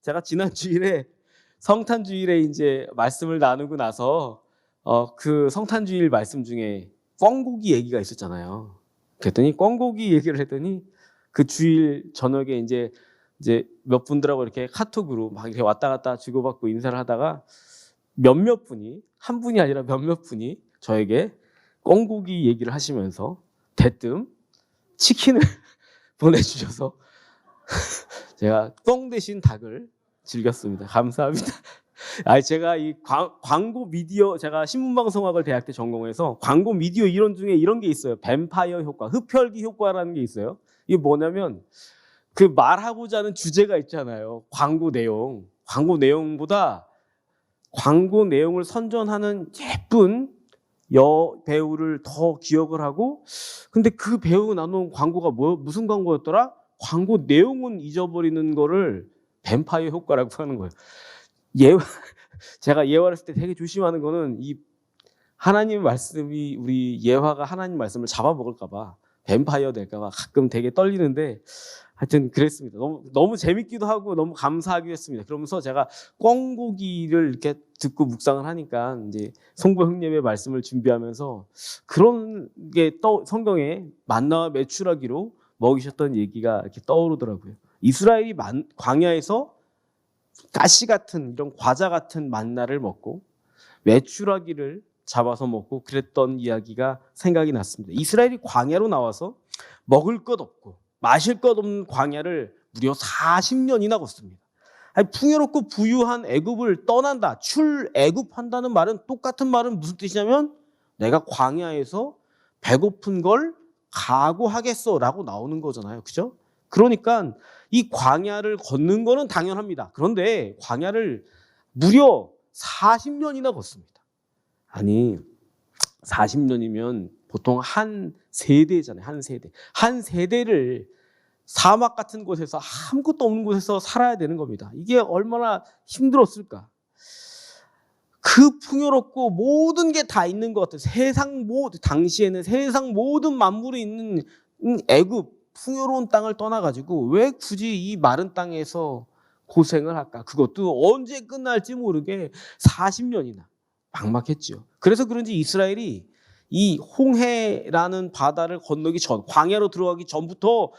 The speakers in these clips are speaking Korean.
제가 지난 주일에 성탄 주일에 이제 말씀을 나누고 나서 그 성탄 주일 말씀 중에 꿩고기 얘기가 있었잖아요. 그랬더니 꿩고기 얘기를 했더니 그 주일 저녁에 이제 몇 분들하고 이렇게 카톡으로 막 이렇게 왔다 갔다 주고받고 인사를 하다가 몇몇 분이, 한 분이 아니라 몇몇 분이 저에게 꿩고기 얘기를 하시면서 대뜸 치킨을 보내주셔서 제가 꿩 대신 닭을 즐겼습니다. 감사합니다. 제가 이 광고 미디어, 제가 신문방송학을 대학 때 전공해서 광고 미디어 이론 중에 이런 게 있어요. 뱀파이어 효과, 흡혈귀 효과라는 게 있어요. 이게 뭐냐면 그 말하고자 하는 주제가 있잖아요. 광고 내용. 광고 내용보다 광고 내용을 선전하는 예쁜 여배우를 더 기억을 하고, 근데 그 배우가 나눈 광고가 무슨 광고였더라? 광고 내용은 잊어버리는 거를 뱀파이어 효과라고 하는 거예요. 제가 예화를 했을 때 되게 조심하는 거는 이 하나님 말씀이, 우리 예화가 하나님 말씀을 잡아먹을까봐, 뱀파이어 될까봐 가끔 되게 떨리는데, 하여튼 그랬습니다. 너무 재밌기도 하고 너무 감사하기도 했습니다. 그러면서 제가 꿩고기를 이렇게 듣고 묵상을 하니까 이제 송구 형님의 말씀을 준비하면서 그런 게 성경에 만나와 메추라기로 먹이셨던 얘기가 이렇게 떠오르더라고요. 이스라엘이 광야에서 가시 같은 이런 과자 같은 만나를 먹고 메추라기를 잡아서 먹고 그랬던 이야기가 생각이 났습니다. 이스라엘이 광야로 나와서 먹을 것 없고 마실 것 없는 광야를 무려 40년이나 걷습니다. 풍요롭고 부유한 애굽을 떠난다, 출애굽한다는 말은, 똑같은 말은 무슨 뜻이냐면 내가 광야에서 배고픈 걸 각오하겠어라고 나오는 거잖아요. 그죠? 그러니까 이 광야를 걷는 거는 당연합니다. 그런데 광야를 무려 40년이나 걷습니다. 아니, 40년이면 보통 한 세대잖아요. 한 세대. 한 세대를 사막 같은 곳에서, 아무것도 없는 곳에서 살아야 되는 겁니다. 이게 얼마나 힘들었을까. 그 풍요롭고 모든 게 다 있는 것 같아요. 당시에는 세상 모든 만물이 있는 애굽, 풍요로운 땅을 떠나가지고 왜 굳이 이 마른 땅에서 고생을 할까? 그것도 언제 끝날지 모르게 40년이나 막막했죠. 그래서 그런지 이스라엘이 이 홍해라는 바다를 건너기 전, 광야로 들어가기 전부터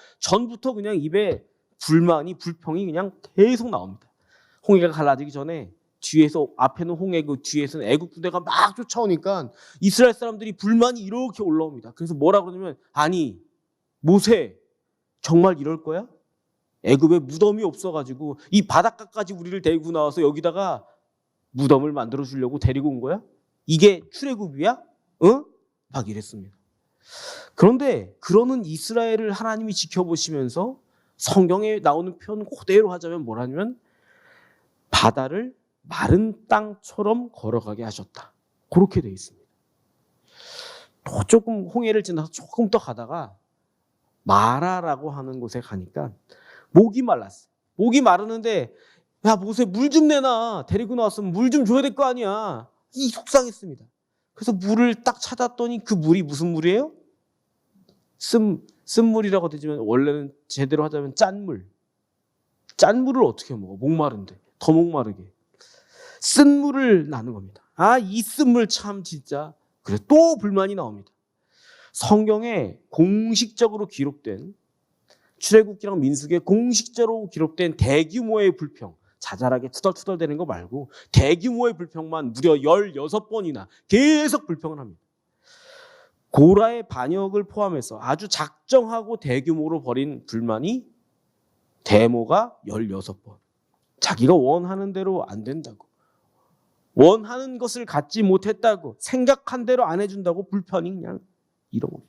그냥 입에 불평이 그냥 계속 나옵니다. 홍해가 갈라지기 전에 뒤에서, 앞에는 홍해고 뒤에서는 애국 부대가 막 쫓아오니까 이스라엘 사람들이 불만이 이렇게 올라옵니다. 그래서 뭐라 그러냐면, 아니 모세 정말 이럴 거야? 애굽에 무덤이 없어가지고 이 바닷가까지 우리를 데리고 나와서 여기다가 무덤을 만들어 주려고 데리고 온 거야? 이게 출애굽이야? 응? 막 이랬습니다. 그런데 그러는 이스라엘을 하나님이 지켜보시면서 성경에 나오는 표현 그대로 하자면 뭐라냐면 바다를 마른 땅처럼 걸어가게 하셨다. 그렇게 되어 있습니다. 또 조금 홍해를 지나서 조금 더 가다가 마라라고 하는 곳에 가니까 목이 말랐어. 목이 마르는데, 야 모세 물 좀 내놔. 데리고 나왔으면 물 좀 줘야 될 거 아니야. 이 속상했습니다. 그래서 물을 딱 찾았더니 그 물이 무슨 물이에요? 쓴물이라고 되지만 원래는 제대로 하자면 짠물. 짠물을 어떻게 먹어? 목마른데. 더 목마르게. 쓴 물을 나는 겁니다. 이 쓴물 참 진짜. 그래서 또 불만이 나옵니다. 성경에 공식적으로 기록된, 출애굽기랑 민수기에 공식적으로 기록된 대규모의 불평, 자잘하게 투덜투덜대는 거 말고 대규모의 불평만 무려 16번이나 계속 불평을 합니다. 고라의 반역을 포함해서 아주 작정하고 대규모로 벌인 불만이 대모가 16번. 자기가 원하는 대로 안 된다고, 원하는 것을 갖지 못했다고, 생각한 대로 안 해준다고 불편이 그냥 이러고.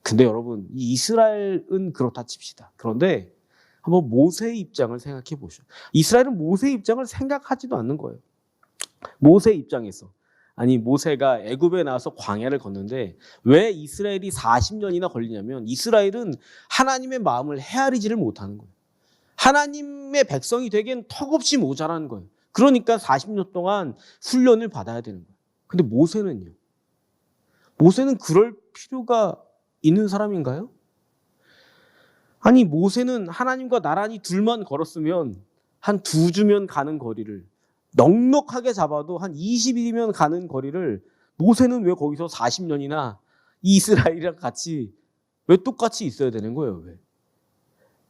근데 여러분, 이 이스라엘은 그렇다 칩시다. 그런데 한번 모세의 입장을 생각해 보시죠. 이스라엘은 모세의 입장을 생각하지도 않는 거예요. 모세의 입장에서, 아니 모세가 애굽에 나와서 광야를 걷는데 왜 이스라엘이 40년이나 걸리냐면, 이스라엘은 하나님의 마음을 헤아리지를 못하는 거예요. 하나님의 백성이 되기엔 턱없이 모자라는 거예요. 그러니까 40년 동안 훈련을 받아야 되는 거예요. 근데 모세는요? 모세는 그럴 필요가 있는 사람인가요? 아니 모세는 하나님과 나란히 둘만 걸었으면 한 2주면 가는 거리를 넉넉하게 잡아도 한 20일이면 가는 거리를 모세는 왜 거기서 40년이나 이스라엘이랑 같이 왜 똑같이 있어야 되는 거예요? 왜?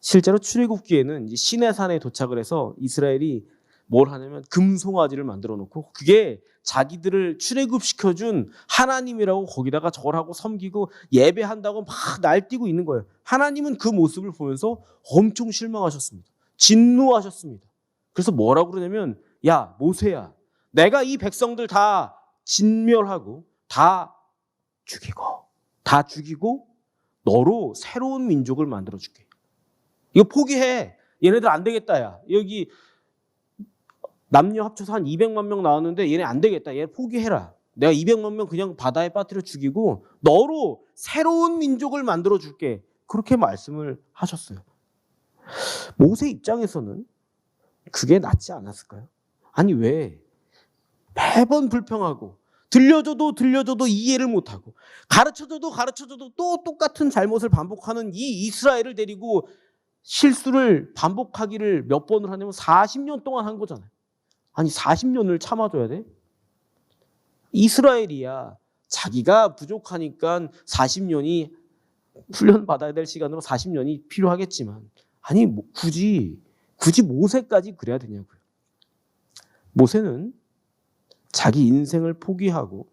실제로 출애굽기에는 이제 시내산에 도착을 해서 이스라엘이 뭘 하냐면 금송아지를 만들어 놓고 그게 자기들을 출애굽시켜준 하나님이라고 거기다가 절하고 섬기고 예배한다고 막 날뛰고 있는 거예요. 하나님은 그 모습을 보면서 엄청 실망하셨습니다. 진노하셨습니다. 그래서 뭐라고 그러냐면 야 모세야 내가 이 백성들 다 진멸하고 다 죽이고 너로 새로운 민족을 만들어줄게. 이거 포기해. 얘네들 안 되겠다 야. 여기 남녀 합쳐서 한 200만 명 나왔는데 얘네 안 되겠다. 얘 포기해라. 내가 200만 명 그냥 바다에 빠뜨려 죽이고 너로 새로운 민족을 만들어줄게. 그렇게 말씀을 하셨어요. 모세 입장에서는 그게 낫지 않았을까요? 아니 왜 매번 불평하고 들려줘도 이해를 못하고 가르쳐줘도 또 똑같은 잘못을 반복하는 이 이스라엘을 데리고 실수를 반복하기를 몇 번을 하냐면 40년 동안 한 거잖아요. 아니 40년을 참아줘야 돼? 이스라엘이야 자기가 부족하니까 40년이 훈련받아야 될 시간으로 40년이 필요하겠지만 아니 굳이 모세까지 그래야 되냐고요. 모세는 자기 인생을 포기하고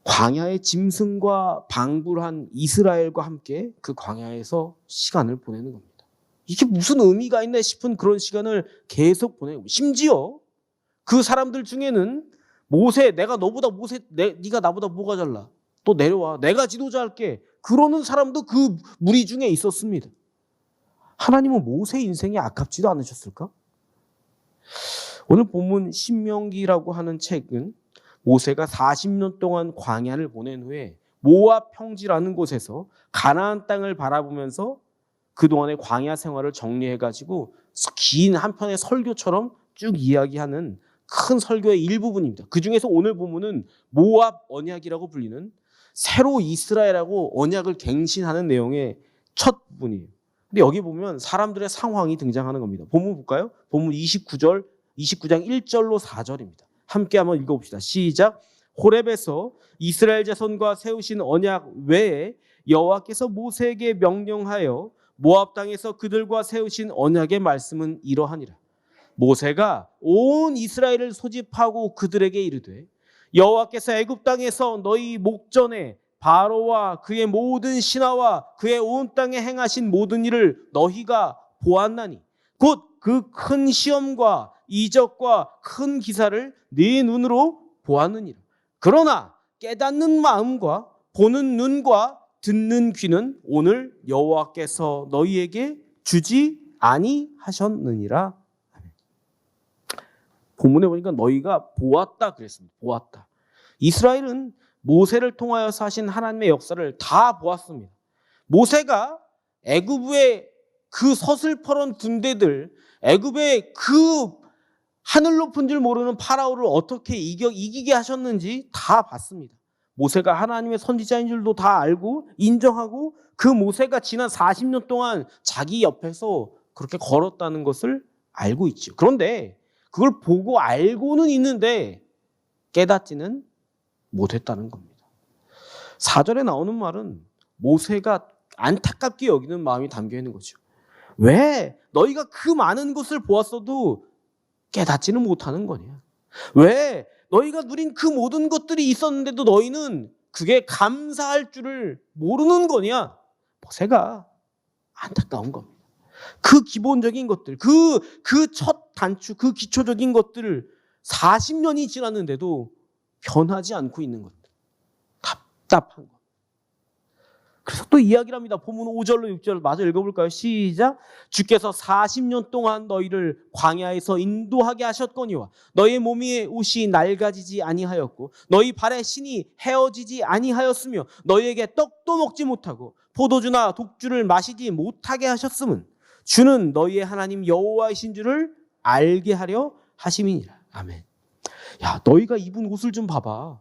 광야의 짐승과 방불한 이스라엘과 함께 그 광야에서 시간을 보내는 겁니다. 이게 무슨 의미가 있나 싶은 그런 시간을 계속 보내고 심지어 그 사람들 중에는 모세 네가 나보다 뭐가 잘나? 또 내려와 내가 지도자 할게. 그러는 사람도 그 무리 중에 있었습니다. 하나님은 모세 인생이 아깝지도 않으셨을까? 오늘 본문 신명기라고 하는 책은 모세가 40년 동안 광야를 보낸 후에 모압 평지라는 곳에서 가나안 땅을 바라보면서 그동안의 광야 생활을 정리해가지고 긴 한 편의 설교처럼 쭉 이야기하는 큰 설교의 일부분입니다. 그 중에서 오늘 본문은 모압 언약이라고 불리는 새로 이스라엘하고 언약을 갱신하는 내용의 첫 부분이에요. 근데 여기 보면 사람들의 상황이 등장하는 겁니다. 본문 볼까요? 본문 29장 1절로 4절입니다. 함께 한번 읽어봅시다. 시작. 호렙에서 이스라엘 자손과 세우신 언약 외에 여호와께서 모세에게 명령하여 모압 땅에서 그들과 세우신 언약의 말씀은 이러하니라. 모세가 온 이스라엘을 소집하고 그들에게 이르되 여호와께서 애굽 땅에서 너희 목전에 바로와 그의 모든 신하와 그의 온 땅에 행하신 모든 일을 너희가 보았나니 곧 그 큰 시험과 이적과 큰 기사를 네 눈으로 보았느니라. 그러나 깨닫는 마음과 보는 눈과 듣는 귀는 오늘 여호와께서 너희에게 주지 아니하셨느니라. 본문에 보니까 너희가 보았다 그랬습니다. 보았다. 이스라엘은 모세를 통하여서 하신 하나님의 역사를 다 보았습니다. 모세가 애굽의 그 서슬퍼런 군대들, 애굽의 그 하늘 높은 줄 모르는 파라오를 어떻게 이기게 하셨는지 다 봤습니다. 모세가 하나님의 선지자인 줄도 다 알고 인정하고 그 모세가 지난 40년 동안 자기 옆에서 그렇게 걸었다는 것을 알고 있죠. 그런데 그걸 보고 알고는 있는데 깨닫지는 못했다는 겁니다. 4절에 나오는 말은 모세가 안타깝게 여기는 마음이 담겨 있는 거죠. 왜 너희가 그 많은 것을 보았어도 깨닫지는 못하는 거냐? 왜 너희가 누린 그 모든 것들이 있었는데도 너희는 그게 감사할 줄을 모르는 거냐? 모세가 안타까운 겁니다. 그 기본적인 것들, 그 첫 단추, 그 기초적인 것들을 40년이 지났는데도 변하지 않고 있는 것들. 답답한 것. 그래서 또 이야기를 합니다. 본문 5절로 6절 마저 읽어볼까요? 시작. 주께서 40년 동안 너희를 광야에서 인도하게 하셨거니와 너희 몸의 옷이 낡아지지 아니하였고 너희 발의 신이 헤어지지 아니하였으며 너희에게 떡도 먹지 못하고 포도주나 독주를 마시지 못하게 하셨음은 주는 너희의 하나님 여호와이신 줄을 알게 하려 하심이니라. 아멘. 야, 너희가 입은 옷을 좀 봐봐.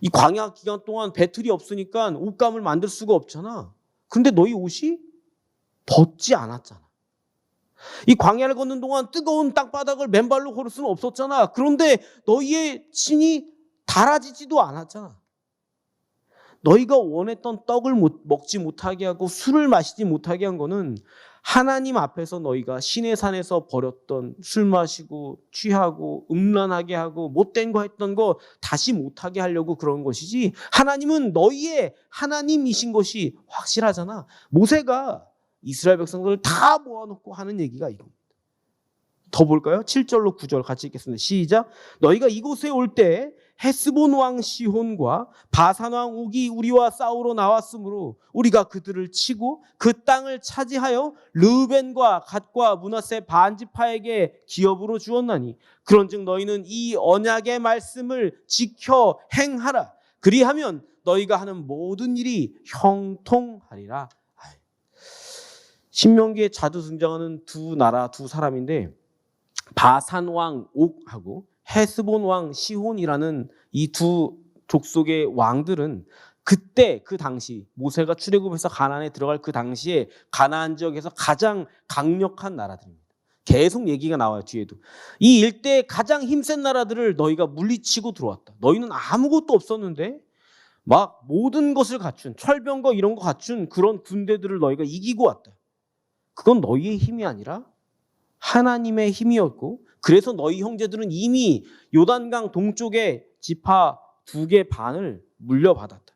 이 광야 기간 동안 배틀이 없으니까 옷감을 만들 수가 없잖아. 근데 너희 옷이 벗지 않았잖아. 이 광야를 걷는 동안 뜨거운 땅바닥을 맨발로 걸을 수는 없었잖아. 그런데 너희의 신이 달아지지도 않았잖아. 너희가 원했던 떡을 먹지 못하게 하고 술을 마시지 못하게 한 거는 하나님 앞에서 너희가 시내 산에서 버렸던 술 마시고 취하고 음란하게 하고 못된 거 했던 거 다시 못하게 하려고 그런 것이지, 하나님은 너희의 하나님이신 것이 확실하잖아. 모세가 이스라엘 백성들을 다 모아놓고 하는 얘기가 이겁니다. 더 볼까요? 7절로 9절 같이 읽겠습니다. 시작. 너희가 이곳에 올 때 헤스본 왕 시혼과 바산 왕 옥이 우리와 싸우러 나왔으므로 우리가 그들을 치고 그 땅을 차지하여 르벤과 갓과 므낫세 반지파에게 기업으로 주었나니 그런즉 너희는 이 언약의 말씀을 지켜 행하라. 그리하면 너희가 하는 모든 일이 형통하리라. 신명기에 자주 등장하는 두 나라 두 사람인데, 바산 왕 옥하고 헤스본 왕 시혼이라는 이 두 족속의 왕들은 그때 그 당시 모세가 출애굽해서 가나안에 들어갈 그 당시에 가나안 지역에서 가장 강력한 나라들입니다. 계속 얘기가 나와요. 뒤에도 이 일대에 가장 힘센 나라들을 너희가 물리치고 들어왔다. 너희는 아무것도 없었는데 막 모든 것을 갖춘, 철병거 이런 거 갖춘 그런 군대들을 너희가 이기고 왔다. 그건 너희의 힘이 아니라 하나님의 힘이었고, 그래서 너희 형제들은 이미 요단강 동쪽에 지파 2개 반을 물려받았다.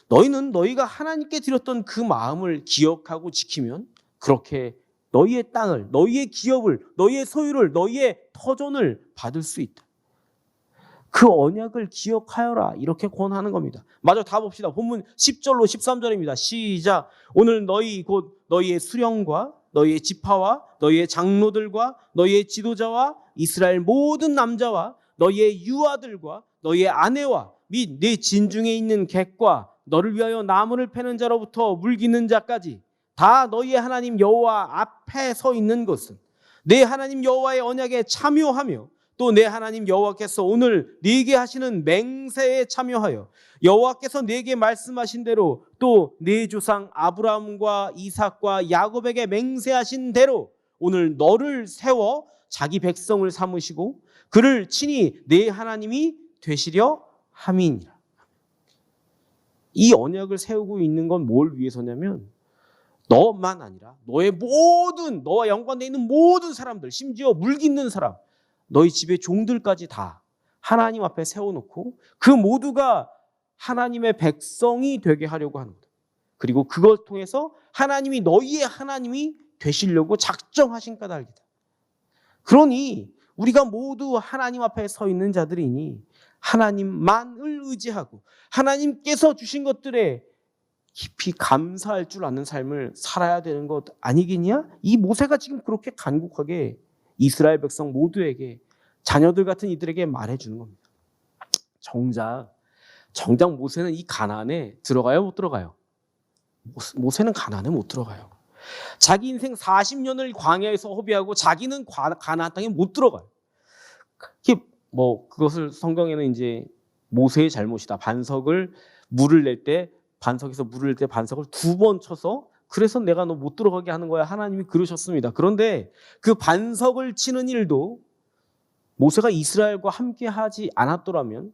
너희는 너희가 하나님께 드렸던 그 마음을 기억하고 지키면 그렇게 너희의 땅을, 너희의 기업을, 너희의 소유를, 너희의 터전을 받을 수 있다. 그 언약을 기억하여라, 이렇게 권하는 겁니다. 마저 다 봅시다. 본문 10절로 13절입니다. 시작. 오늘 너희 곧 너희의 수령과 너희의 지파와 너희의 장로들과 너희의 지도자와 이스라엘 모든 남자와 너희의 유아들과 너희의 아내와 및 네 진중에 있는 객과 너를 위하여 나무를 패는 자로부터 물기는 자까지 다 너희의 하나님 여호와 앞에 서 있는 것은 내 하나님 여호와의 언약에 참여하며 또 내 하나님 여호와께서 오늘 네게 하시는 맹세에 참여하여 여호와께서 네게 말씀하신 대로 또 네 조상 아브라함과 이삭과 야곱에게 맹세하신 대로 오늘 너를 세워 자기 백성을 삼으시고 그를 친히 네 하나님이 되시려 함이니라. 이 언약을 세우고 있는 건 뭘 위해서냐면 너만 아니라 너의 모든, 너와 연관되어 있는 모든 사람들, 심지어 물깃는 사람, 너희 집의 종들까지 다 하나님 앞에 세워놓고 그 모두가 하나님의 백성이 되게 하려고 하는 거다. 그리고 그걸 통해서 하나님이 너희의 하나님이 되시려고 작정하신 까닭이다. 그러니 우리가 모두 하나님 앞에 서 있는 자들이니 하나님만을 의지하고 하나님께서 주신 것들에 깊이 감사할 줄 아는 삶을 살아야 되는 것 아니겠냐? 이 모세가 지금 그렇게 간곡하게 이스라엘 백성 모두에게, 자녀들 같은 이들에게 말해주는 겁니다. 정작 모세는 이 가나안에 들어가요, 못 들어가요? 모세는 가나안에 못 들어가요. 자기 인생 40년을 광야에서 허비하고 자기는 가나안 땅에 못 들어가요. 그것을 성경에는 이제 모세의 잘못이다. 반석에서 물을 낼 때 반석을 2번 쳐서 그래서 내가 너 못 들어가게 하는 거야, 하나님이 그러셨습니다. 그런데 그 반석을 치는 일도 모세가 이스라엘과 함께 하지 않았더라면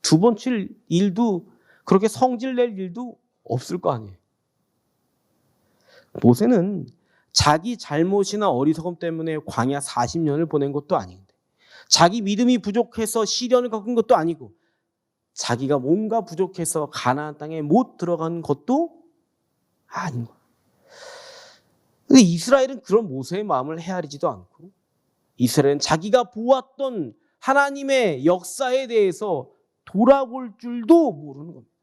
2번 칠 일도, 그렇게 성질 낼 일도 없을 거 아니에요. 모세는 자기 잘못이나 어리석음 때문에 광야 40년을 보낸 것도 아닌데, 자기 믿음이 부족해서 시련을 겪은 것도 아니고, 자기가 뭔가 부족해서 가나안 땅에 못 들어간 것도 아닌 거예요. 근데 이스라엘은 그런 모세의 마음을 헤아리지도 않고, 이스라엘은 자기가 보았던 하나님의 역사에 대해서 돌아볼 줄도 모르는 겁니다.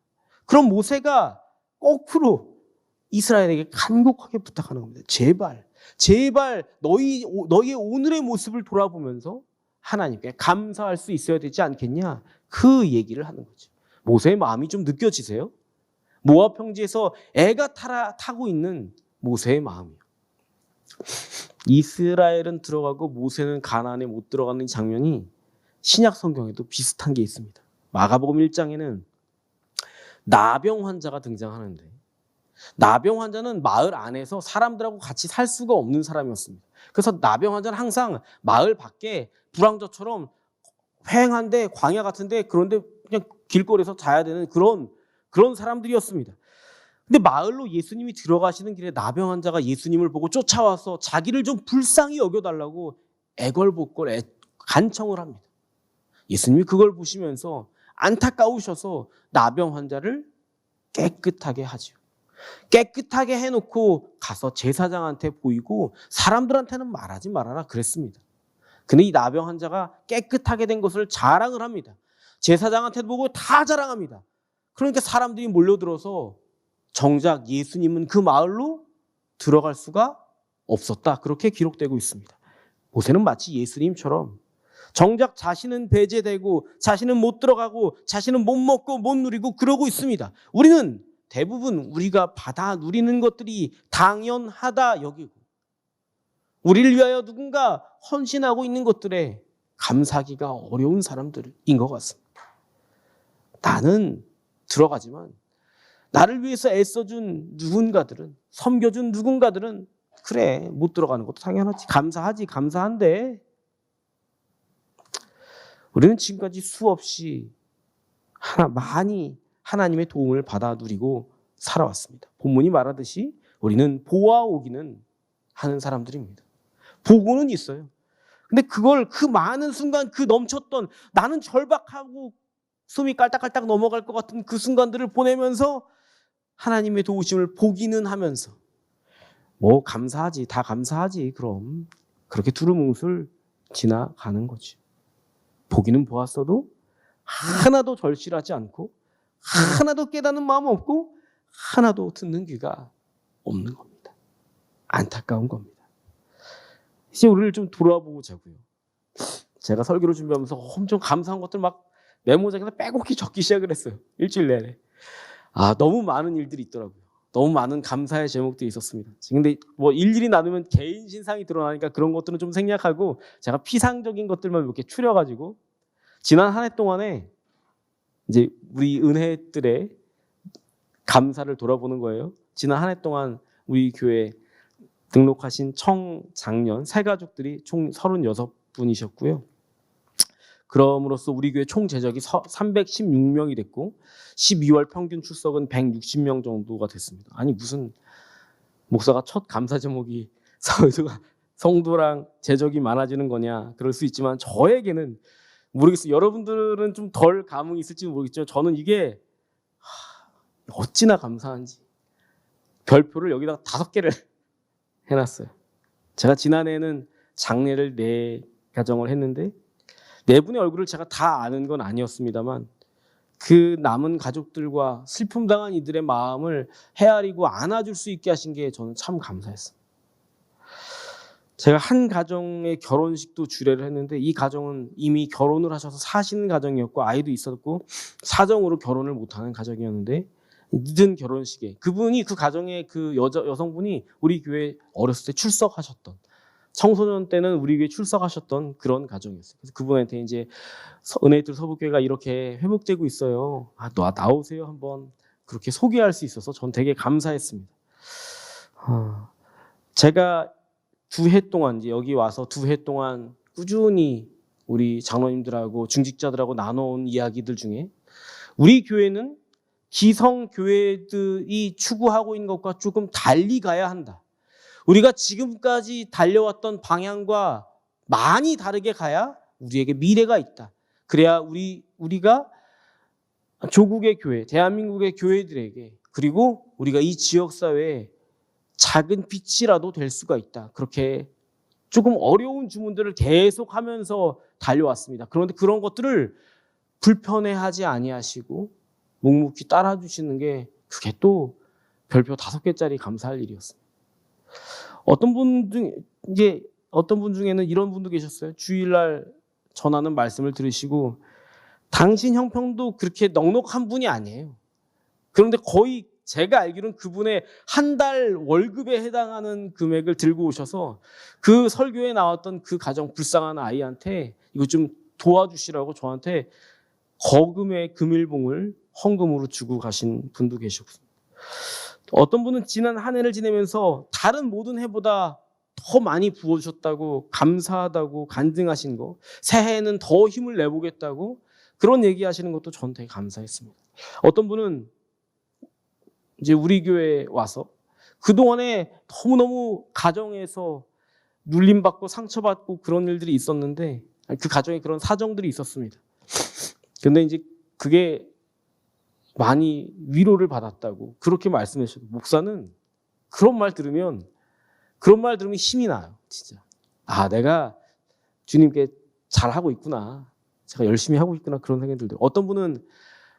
그럼 모세가 거꾸로 이스라엘에게 간곡하게 부탁하는 겁니다. 제발 너희의 오늘의 모습을 돌아보면서 하나님께 감사할 수 있어야 되지 않겠냐? 그 얘기를 하는 거죠. 모세의 마음이 좀 느껴지세요? 모압 평지에서 애가 타고 있는 모세의 마음이요. 이스라엘은 들어가고 모세는 가나안에 못 들어가는 장면이 신약 성경에도 비슷한 게 있습니다. 마가복음 1장에는 나병 환자가 등장하는데, 나병 환자는 마을 안에서 사람들하고 같이 살 수가 없는 사람이었습니다. 그래서 나병 환자는 항상 마을 밖에 불황저처럼 휑한데 광야 같은데 그런데 그냥 길거리에서 자야 되는 그런 사람들이었습니다. 근데 마을로 예수님이 들어가시는 길에 나병 환자가 예수님을 보고 쫓아와서 자기를 좀 불쌍히 여겨달라고 애걸복걸 간청을 합니다. 예수님이 그걸 보시면서 안타까우셔서 나병 환자를 깨끗하게 하죠. 깨끗하게 해놓고 가서 제사장한테 보이고 사람들한테는 말하지 말아라 그랬습니다. 근데 이 나병 환자가 깨끗하게 된 것을 자랑을 합니다. 제사장한테 보고 다 자랑합니다. 그러니까 사람들이 몰려들어서 정작 예수님은 그 마을로 들어갈 수가 없었다. 그렇게 기록되고 있습니다. 모세는 마치 예수님처럼 정작 자신은 배제되고 자신은 못 들어가고 자신은 못 먹고 못 누리고 그러고 있습니다. 우리는 대부분 우리가 받아 누리는 것들이 당연하다 여기고 우리를 위하여 누군가 헌신하고 있는 것들에 감사하기가 어려운 사람들인 것 같습니다. 나는 들어가지만 나를 위해서 애써준 누군가들은, 섬겨준 누군가들은 그래 못 들어가는 것도 당연하지, 감사한데 우리는 지금까지 수없이 많이 하나님의 도움을 받아 누리고 살아왔습니다. 본문이 말하듯이 우리는 보아오기는 하는 사람들입니다. 보고는 있어요. 근데 그걸 그 많은 순간 그 넘쳤던 나는 절박하고 숨이 깔딱깔딱 넘어갈 것 같은 그 순간들을 보내면서 하나님의 도우심을 보기는 하면서 뭐 감사하지, 다 감사하지 그럼 그렇게 두루뭉술 지나가는 거지. 보기는 보았어도 하나도 절실하지 않고 하나도 깨닫는 마음 없고 하나도 듣는 귀가 없는 겁니다. 안타까운 겁니다. 이제 우리를 좀 돌아보자고요. 제가 설교를 준비하면서 엄청 감사한 것들 막 메모장에서 빼곡히 적기 시작을 했어요. 일주일 내내. 너무 많은 일들이 있더라고요. 너무 많은 감사의 제목들이 있었습니다. 근데 뭐 일일이 나누면 개인 신상이 드러나니까 그런 것들은 좀 생략하고 제가 피상적인 것들만 몇 개 추려가지고 지난 한 해 동안에 이제 우리 은혜들의 감사를 돌아보는 거예요. 지난 한 해 동안 우리 교회 등록하신 청장년 새가족들이 총 36분이셨고요. 그럼으로써 우리 교회 총 재적이 316명이 됐고 12월 평균 출석은 160명 정도가 됐습니다. 아니 무슨 목사가 첫 감사 제목이 성도랑 재적이 많아지는 거냐 그럴 수 있지만 저에게는 모르겠어요. 여러분들은 좀 덜 감흥이 있을지 모르겠지만 저는 이게 어찌나 감사한지 별표를 여기다가 5개를 해놨어요. 제가 지난해에는 장례를 4가정을 했는데 4분의 얼굴을 제가 다 아는 건 아니었습니다만 그 남은 가족들과 슬픔 당한 이들의 마음을 헤아리고 안아줄 수 있게 하신 게 저는 참 감사했어요. 제가 한 가정의 결혼식도 주례를 했는데 이 가정은 이미 결혼을 하셔서 사시는 가정이었고 아이도 있었고 사정으로 결혼을 못하는 가정이었는데 늦은 결혼식에 그분이 그 가정의 그 여성분이 우리 교회 어렸을 때 출석하셨던 청소년 때는 우리 교회 출석하셨던 그런 가정이었어요. 그래서 그분한테 이제 은혜들 서부교회가 이렇게 회복되고 있어요. 나오세요 한번 그렇게 소개할 수 있어서 전 되게 감사했습니다. 제가 2해 동안 이제 여기 와서 2해 동안 꾸준히 우리 장로님들하고 중직자들하고 나눠온 이야기들 중에 우리 교회는 기성 교회들이 추구하고 있는 것과 조금 달리 가야 한다. 우리가 지금까지 달려왔던 방향과 많이 다르게 가야 우리에게 미래가 있다. 그래야 우리가 조국의 교회, 대한민국의 교회들에게 그리고 우리가 이 지역사회에 작은 빛이라도 될 수가 있다. 그렇게 조금 어려운 주문들을 계속하면서 달려왔습니다. 그런데 그런 것들을 불편해하지 아니하시고 묵묵히 따라주시는 게 그게 또 별표 5개짜리 감사할 일이었습니다. 어떤 분 중에는 이런 분도 계셨어요. 주일날 전하는 말씀을 들으시고 당신 형편도 그렇게 넉넉한 분이 아니에요. 그런데 거의 제가 알기로는 그분의 한 달 월급에 해당하는 금액을 들고 오셔서 그 설교에 나왔던 그 가정 불쌍한 아이한테 이거 좀 도와주시라고 저한테 거금의 금일봉을 헌금으로 주고 가신 분도 계셨습니다. 어떤 분은 지난 한 해를 지내면서 다른 모든 해보다 더 많이 부어주셨다고, 감사하다고 간증하신 거, 새해에는 더 힘을 내보겠다고 그런 얘기하시는 것도 전 되게 감사했습니다. 어떤 분은 이제 우리 교회에 와서 그동안에 너무너무 가정에서 눌림받고 상처받고 그런 일들이 있었는데, 그 가정에 그런 사정들이 있었습니다. 근데 이제 그게 많이 위로를 받았다고 그렇게 말씀해 주셨어요. 목사는 그런 말 들으면 힘이 나요. 진짜. 아, 내가 주님께 잘하고 있구나. 제가 열심히 하고 있구나. 그런 생각이 들어요. 어떤 분은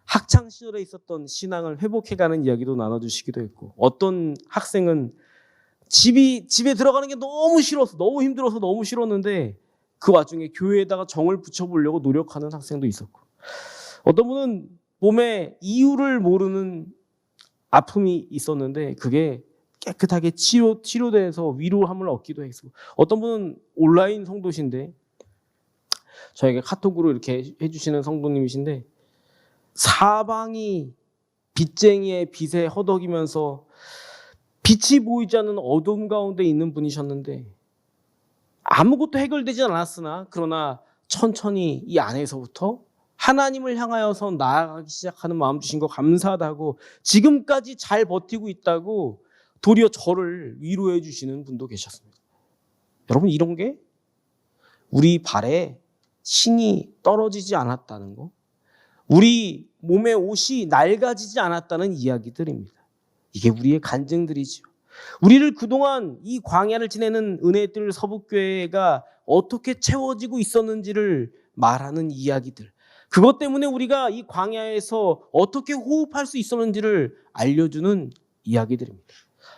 학창 시절에 있었던 신앙을 회복해가는 이야기도 나눠주시기도 했고, 어떤 학생은 집에 들어가는 게 너무 싫어서, 너무 힘들어서 너무 싫었는데 그 와중에 교회에다가 정을 붙여보려고 노력하는 학생도 있었고, 어떤 분은 몸에 이유를 모르는 아픔이 있었는데 그게 깨끗하게 치료돼서 위로함을 얻기도 했고, 어떤 분은 온라인 성도신데 저에게 카톡으로 이렇게 해주시는 성도님이신데, 사방이 빚쟁이의 빚에 허덕이면서 빛이 보이지 않는 어둠 가운데 있는 분이셨는데 아무것도 해결되지 않았으나 그러나 천천히 이 안에서부터 하나님을 향하여서 나아가기 시작하는 마음 주신 거 감사하다고, 지금까지 잘 버티고 있다고 도리어 저를 위로해 주시는 분도 계셨습니다. 여러분, 이런 게 우리 발에 신이 떨어지지 않았다는 거, 우리 몸의 옷이 낡아지지 않았다는 이야기들입니다. 이게 우리의 간증들이죠. 우리를 그동안 이 광야를 지내는 은혜의 뜰 서북교회가 어떻게 채워지고 있었는지를 말하는 이야기들, 그것 때문에 우리가 이 광야에서 어떻게 호흡할 수 있었는지를 알려주는 이야기들입니다.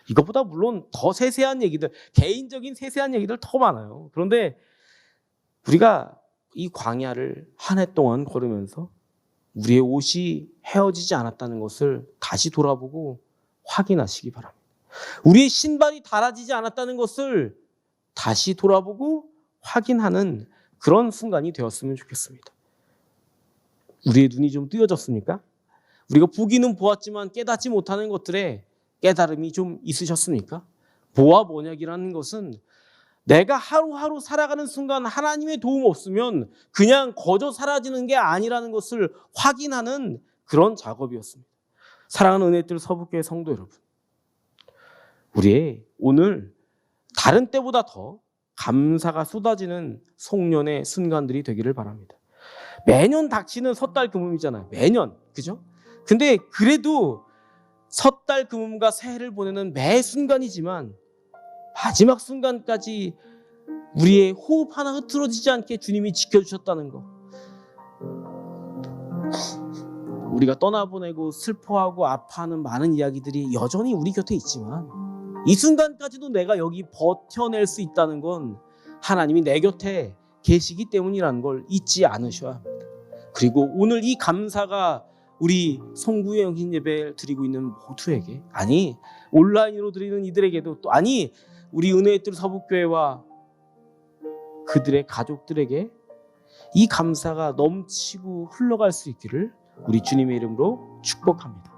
이것보다 물론 더 세세한 얘기들, 개인적인 세세한 얘기들 더 많아요. 그런데 우리가 이 광야를 한 해 동안 걸으면서 우리의 옷이 헤어지지 않았다는 것을 다시 돌아보고 확인하시기 바랍니다. 우리의 신발이 닳아지지 않았다는 것을 다시 돌아보고 확인하는 그런 순간이 되었으면 좋겠습니다. 우리의 눈이 좀 뜨여졌습니까? 우리가 보기는 보았지만 깨닫지 못하는 것들에 깨달음이 좀 있으셨습니까? 보아 번역이라는 것은 내가 하루하루 살아가는 순간 하나님의 도움 없으면 그냥 거저 사라지는 게 아니라는 것을 확인하는 그런 작업이었습니다. 사랑하는 은혜뜰 서북교회 성도 여러분, 우리의 오늘 다른 때보다 더 감사가 쏟아지는 송년의 순간들이 되기를 바랍니다. 매년 닥치는 섣달 금음이잖아요. 매년, 그죠? 근데 그래도 섣달 금음과 새해를 보내는 매 순간이지만 마지막 순간까지 우리의 호흡 하나 흐트러지지 않게 주님이 지켜주셨다는 거, 우리가 떠나보내고 슬퍼하고 아파하는 많은 이야기들이 여전히 우리 곁에 있지만 이 순간까지도 내가 여기 버텨낼 수 있다는 건 하나님이 내 곁에 계시기 때문이라는 걸 잊지 않으셔야 합니다. 그리고 오늘 이 감사가 우리 송구의 영신 예배를 드리고 있는 모두에게, 아니 온라인으로 드리는 이들에게도, 또 아니 우리 은혜의 뜰 서북교회와 그들의 가족들에게 이 감사가 넘치고 흘러갈 수 있기를 우리 주님의 이름으로 축복합니다.